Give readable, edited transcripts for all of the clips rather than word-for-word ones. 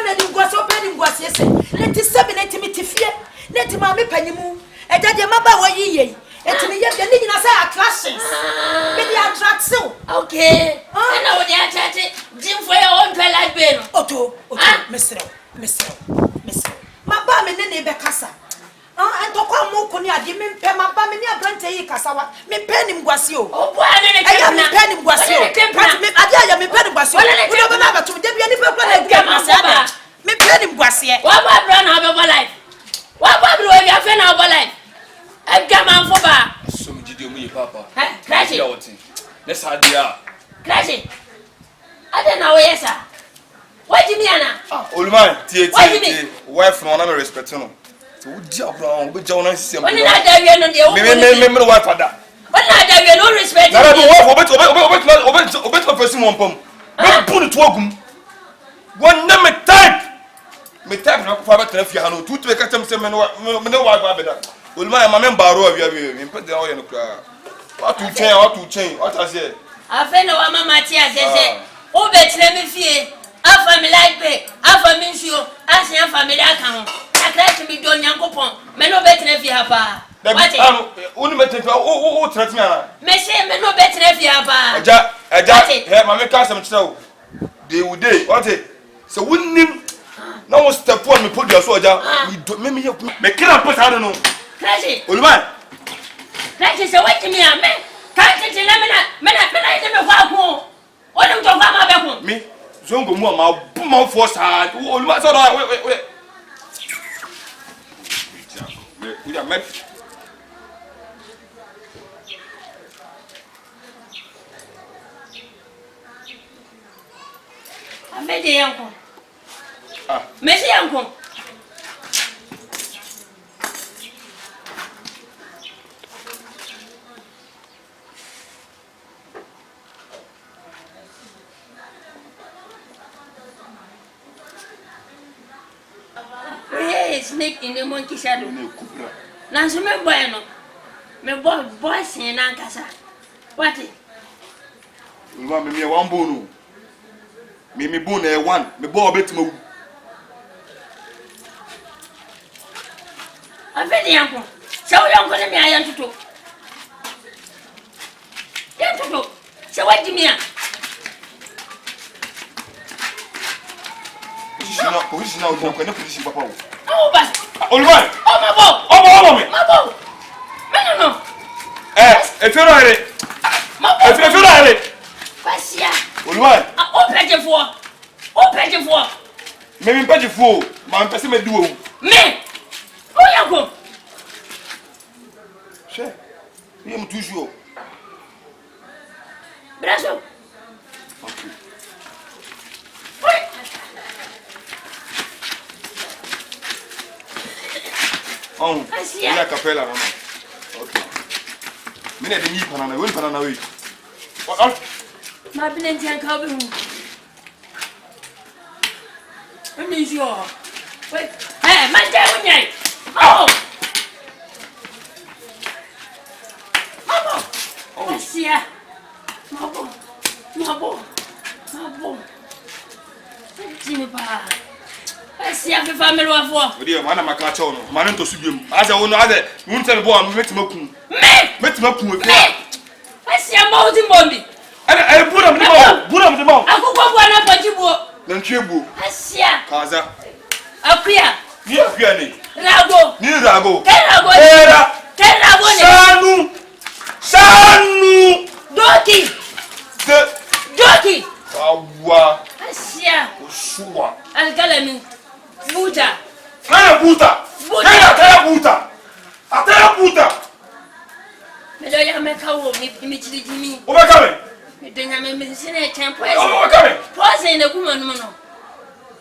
na di ngwase open ngwase ese. Let 7 me tifie. Let mama panimu. E dade maba wo yiye. Etini ye de ni na say attractions. Me di attraction. Okay. Na wo di attract jim for your own life be no. Otoo, mesrew. Maba me ne be kasa. Entokwa mo ko ni ade me mpe maba me ni abrante yi kasawa. Me pe ni ngwase o. O bua ne ne me pe ni ngwase o. But me ade aya me pe ni ngwase o. Wo be na ba tum de bia ni pe kwa na bia ngwase ada. Me pe ni ngwase e. Wa ba bra na be life. Wa ba bra we afa na be life. Ega man fo ba. So me jide mu ye papa. Crash. Let's have dia. Crash. Ade na wo yesa. What do you mean ana? Olman, tie. Wife no na me respect no. So wo dia bra, wo ja wona sisi am. Oni na da wie no de wo. Me wife ada. Oni na da wie no respect. Na be wife obet person mo pam. Me put to agum. One na me type. Me type na ko fa ba trafia ha no. Tutu be katam se me no wife abeda. Olman ma me mbaro awia we. Me pede o ye no kra. What to change? What I say? Afa na wa mama ti asese. O be tire me fie. Afa me like be. Afa me nsuo. Asia family aka ho. Akra mi do nyankopon. Me no be tire fie ha pa. What? Uni me tire o tire me ana. Me say me no be tire fie ha pa. Eja, he ma me ka sem kire o. Dey we dey. What? So wunim na wo step on me put your so eja. Me kira put I don't know. Crazy. Olman. Crazy say what me am. Can't tell me na kwa ko. Onu to kwa ma be ko. Me zongo mu ma bu ma force hard. Olman so wait. We are met. Amede yanko. Mesi yanko. Snake in the monkey shadow. Now, so me boy no. Me boy sin na kasa. What? Olman me one bone. Me bone e one. Me boy betima. Afedi yanko. So yanko na me ayan tutu. Yan tutu. So what do me ya? Position now don't go na position papa. Oh bas. Olman. Oh my boy. Oh me. My boy. No. Efiewura here. My boy. Efiewura here. Pasia. Olman. O page for. Me page for. Ma pese me duo. Me. Oh yanko. Che. Ye me toujours. Brazo. Okay. Ya capela mama. Okay. Mine de ni panana, we panana we. Ma binenti an ka be hu. Emi jo. Wait. Hey, man dey unyai. Oh. Mama. Oh. Asia. Mabo. Jimi pa. Asia fe family wa fo. Odi e ma na maka cha ono. Ma nto su biem. Aza wono aza, mu ntele bo am metima kun. Metima kun e. Asia ma odi mbombi. Ana bura mde mo. Akukwa bua na pajibo. Na ntwebu. Asia. Kaza. Akuya. Ni akuya ni. Rago. Ni rago. Rago. Rago ni. Sanu. Doki. Doki. Awa. Asia. Osuwa. Alkalami. Buta. Kaya buta. Ataya buta. Medo ya meka wo mi chiri. O be kame. Medo nya me sine tempo. O be kame. Pose ne kuma no no.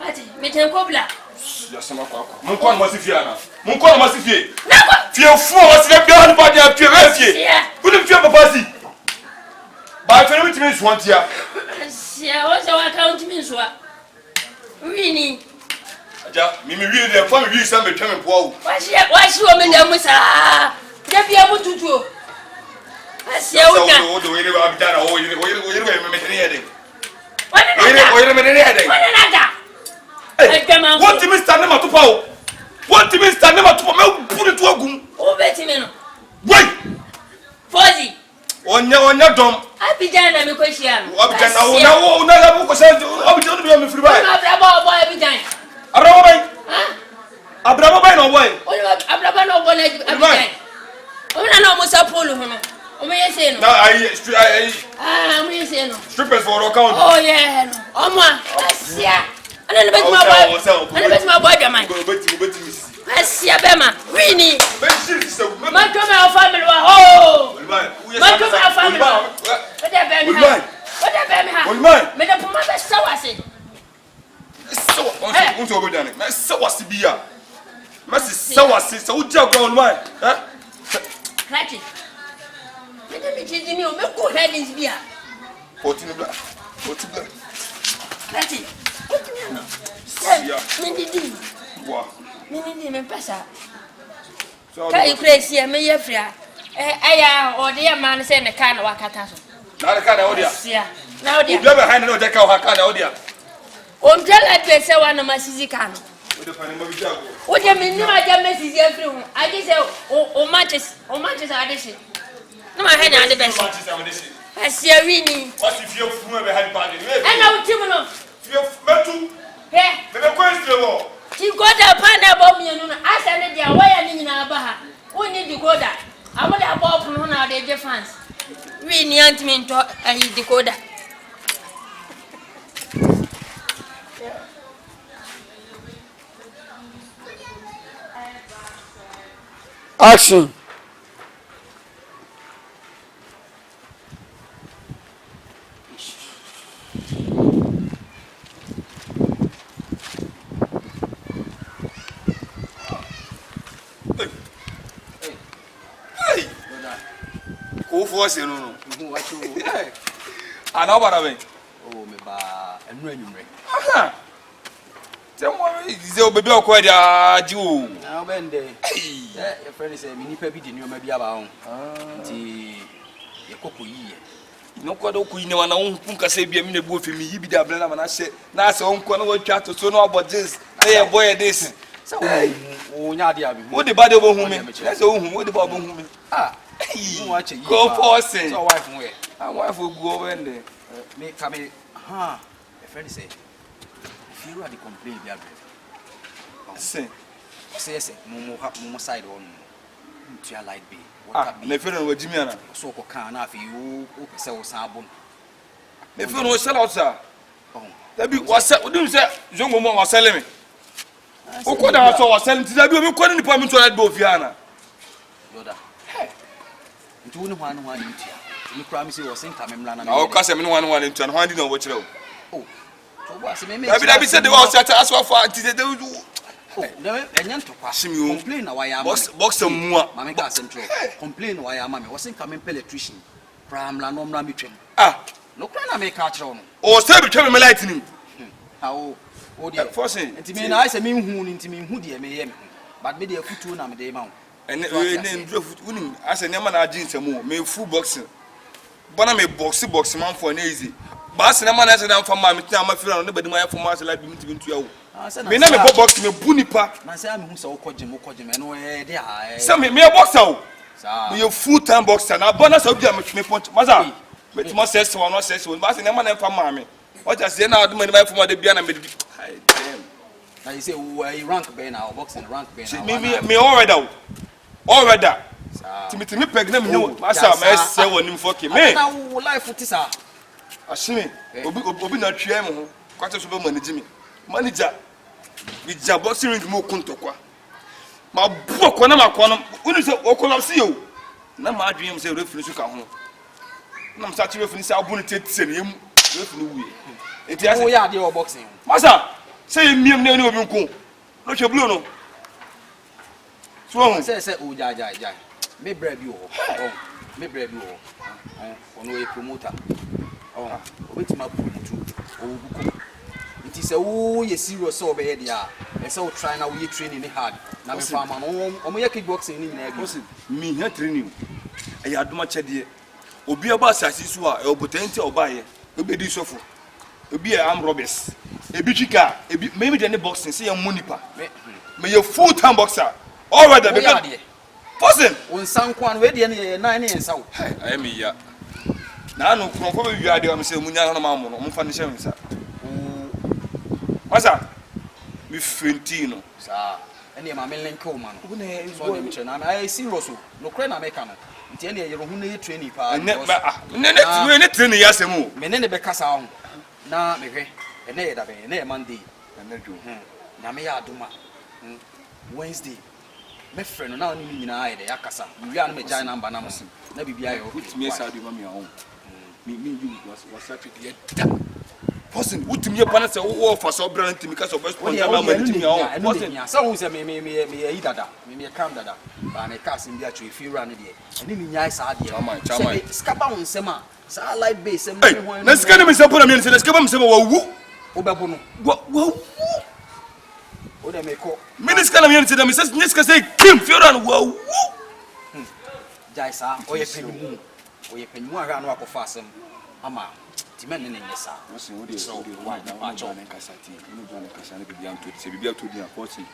Ati me tempo bla. Ya sama kwa. Mon kwa masifie ana. Mon kwa masifie. Nako. Fie fu o masifie bia no ba dia fie refie. Uni fie papa si. Ba fere mi timi suantia. Asia, o se wa count mi so a. Wini. Aja, mi wi de fa mi wi sa me twa me po wo. Washi o me da musa. Da bia mututu. Asia unya. O do we ba bidara o we me tene yede. Wani nada. We me tene yede. Wani nada. What do you mean standing to power? What do you mean standing to power? Put it to a goon. Oh, Betty, wait. Foxy. On your dome. I began a question. No, I'll be doing me free. Abraham, no way. Abraham, no way. I'm almost a polo. Strippers for account. Oh, yeah. Yeah. And then my boy, man. I see a bema. Really? My family. Oh, my family. What made up my best. So I say. So, over there. So was to be a Mrs. So was so joke on mine. Catch it. Let me teach you. Make good headings beer. 14 black. 14 black. Catch it. Mindy. Wow. Mindy, me passa. Can you crazy? I may have free. Or dear man saying the kind of Wakataso. Not a kind of audio. Yeah. Now, dear. Never had no deck of her kind of audio. On tell that they say one of my Sizicano. What do you mean? No, I just message everyone. I just say, oh, matches are this. No, I had the best. I see a winning. What if you're from a hand party? And now, Timon, you're metal. Yeah, the question. You got a pan above me, and I said, "Dear, why are you in our bar? We need to go there. I want to above from one of the difference. We need me to a decoder." Action. Who force you? No. I know what I mean. Oh, me ba enru Aha. Tell me, is your baby or quite a Jew? Now, Bende. Your friend is a mini peppy, you may be about. Tea, your cocoa. No quado queen, no one can say be a minute booth for me. You be the blender, and I said, that's own corner chat to know about this. Hey, boy, this. So, oh, Nadia, what the body of a woman? That's all whom what about woman? Ah, watch it. Go for saying, so wife, where? My wife will go over there. Make come in. Ha, a friend say, if you are the complaint, say, Momo side on to your light be. Ah, my friend with Jimmy, so can I you sell sabon. My friend was sell out, sir. That be what you say, young woman was selling me. Who could have selling to the calling the permit to that Bofiana? Yoda. Hey, it wouldn't want you. You promise you was in Camilla. I'll cast him in one into and handing over what you know. Oh, so what's the name? I said the was at us for no, and to pass him. You complain why I am box some more. Mamma Central. Complain why I am. Was in coming electrician. Pramla no Ramichim. Ah, no plan I make catch on. Or say become a lightning. How? Oh, dear, Foxy. And to me, I say, mean who into me who dear may but maybe a foot on a day mount. And then, as a name and jeans and more, may full boxing. But I may boxing man for an easy. But I man as an for my friend, nobody my for my like me to be to you. Me never box me bunipa. I say I'm who so codging, and where they are. Some me a boxer. You're full time boxer. Now, bonus of them, which may point Maza. But must say so or not say so, but I never for mammy. What I say now, the money for my Debian and I say, why rank Ben now, boxing rank Ben. Me already. Already. To me, pregnant, no, I say, when you fuck him, me. Life for this. I see me. Obi not Chiamo, quite a super manager. Manager, with the boxing ring more contokwa. My book, when I'm a corner, when is it all see you? No, my dreams say, refuse to come home. I'm such a reference, I'll put it to him. It is a boxing. Massa, say me no go. Not your blue no. So say oh ja. Me bread you. Oh, me bread you. On way promoter. Oh, wait my too. Oh, it is a you serious so be there. E say try now we training hard. Na me farm man. O me kickboxing ni na bi. Me here training. E ya do ma chede. Obi aba asasi so a e obotenti obaye. Obedi sofo. Obi am robbers. Ebi chika, maybe the boxing say your money pa. Me your full-time boxer. All right, because Foxy. On San Juan, where the 9 and so. I am here. Now, no, from you are the I'm saying, Munya, Mamma, I'm funny, sir. What's up? Me Frentino, sir. And your mamma and Coleman. I see Rosso, no crane American. It's any who need training. And never training, yes, and more. Menene Becassa. Now, me, and never Monday, and they do. Namia Duma. Wednesday. My friend, now in Akasa. We are me giant number numbers. Never be I put me aside with my own. Me, you was such a yet. Foxy, what to me upon us all for so brilliant because of us. So, say me eat that, me a calm that, and a cast in the actual few run here. And then me, I saw the Scabon Sema, so I like base and let's get him some put a minute, let's give him some woo. What? What they call Minister of Unity, the Mrs. Niska say, Kim Furan, whoa, Jaisa, or your penny, or your penny, one round of fasten. Ama, Timan in the Sa. So, why not John and Cassati? You know, Cassati be young to say, be able to be a fortune.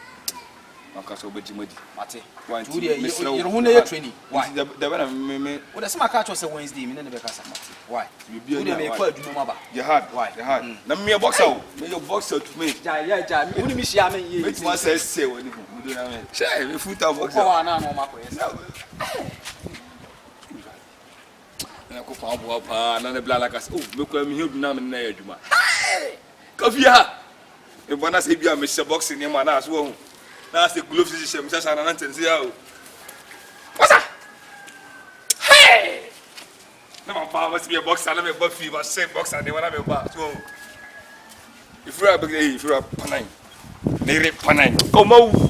Macasso Bejimodi, Mate, why, you're only a training. Why, the what a smart catch was a Wednesday, in the Becassa. Why, you be a quite mother. You had, why, you had. Let me a boxer, make your boxer to me. Yeah, only Miss Yaman, which one says, say, when you do that. Say, if you talk boxer, I go for a and black like us. Oh, look at me, you now in there, Juma. Coffee, if one has a Mr. Boxing, your man as well. That's the gloves is just an answer. What's that? Hey! Never must be a boxer, never buffy, but same boxer, they want to be a box. If you're a big, if you're a panine, they rip panine. Come on.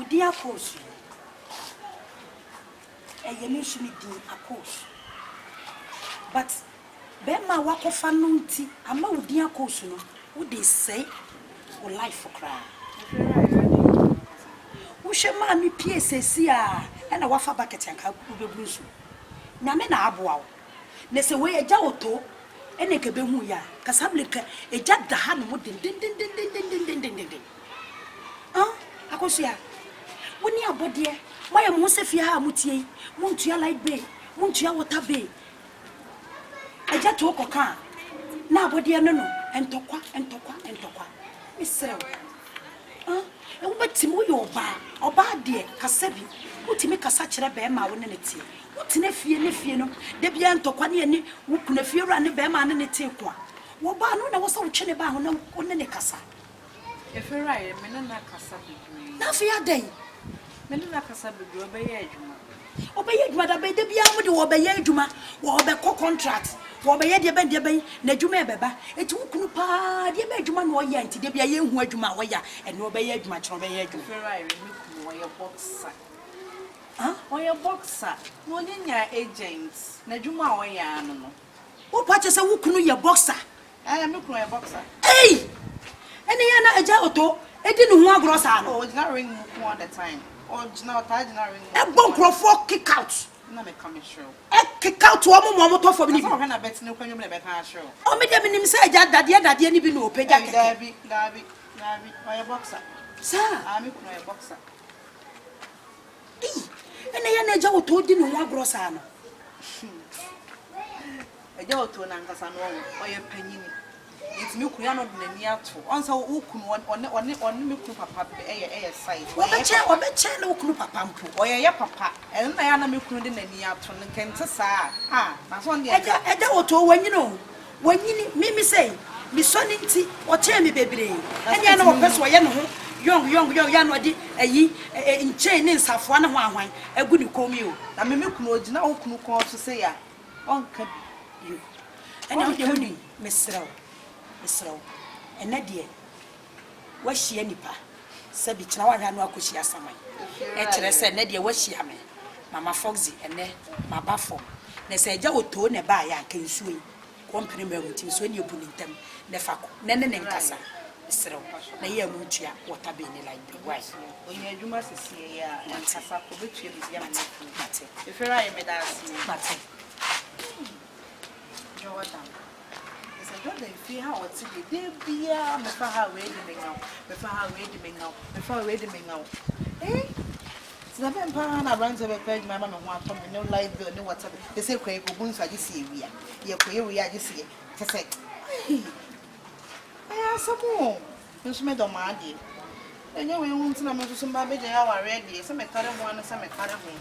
Dear course, a yemission a course. But Bema walk of Fanunti, a more dear course, would they say, or life for cry? Who shall man me PSA and a waffle bucket and cow will be bruised? Namena Abwa. There's a way a Otoo, and a Kabemuya, Casablica, a jack the hand would din. Ah, Akosia. When you are body, why am Mosefia Mutie, Muntia light bay, Muntia water bay. I just talk a car. Now, body, no, and tokwa. Miss Sarah. Ah, and what Timo your bar, or bad dear, Casabi, what to make a such a bema when it's here. What's in a fear, Debian Tokwani, who couldn't fear and the bema and the takewa. What bar no was all cheneba on the Casa. If you're right, Menana Casabi. Now, fear day. Menina Casabi, obey Juma. Obey Madame Debian would obey Juma, or obey contract, or obey the Benjamin, Nejuma Beba, a 2 Kupa, the Benjamin or Yanti, Debia, who Juma Waya, and obey much obey Juma. Or your boxer. Huh? Or your boxer. One in your agents, Nejuma or Yan. What patches a wook your boxer? I am looking at a boxer. Hey! Any Anna Otoo, it didn't want gross. Oh, it's not ring all the time. Oh, now a bunk for kick out. No, coming show. A kick out to a moment for me. I bet no can you never show. Oh, maybe him say that the any be no pay. Dabby, my boxer. Sir, I'm a boxer. And I never told you no gross. A jail to an Ancasan or your penny. It's milk, we are not near to. Also, who can one milk papa a side. What a chair or a chair no papa, or your papa, and I am milk in the near to the Kansas. Ah, that's one year. I don't when you know. When you me say, Miss Sonny or tell me, baby. And you know, that's why young, a ye in chain in Safwana wine, a good call you. I mean, milk no, now can call to say, Uncle you. And I'm doing, Miss Rowe. And Nadia, was she any pa? Sabi Chawa and Wakushia Samai. Enter said Nadia was she, Mama Foxy, and then my baffle. na se eja Otoo ne ba ya kan suyi company me wuti so ne ebu ne ntam ne fako ne ne nkasa serew na ye mu ntua water be ne like why onye adwuma sisi ya nkasa ko betua bi ya na mate Efiewura aye me da asi mate Jordan Jordan fi ha wati de bia me fa ha we di me ngaw me fa ha we di me ngaw me fa we di me ngaw na ben pa na brand be page my mama ho atom no live bill no whatever they say kwa ko bunso agisi ewia ye kwa ewia agisi te say aya samu nso me do ma ade enye we hu ntina me so mba be je ya ware ade se me kare ho an se me kare ho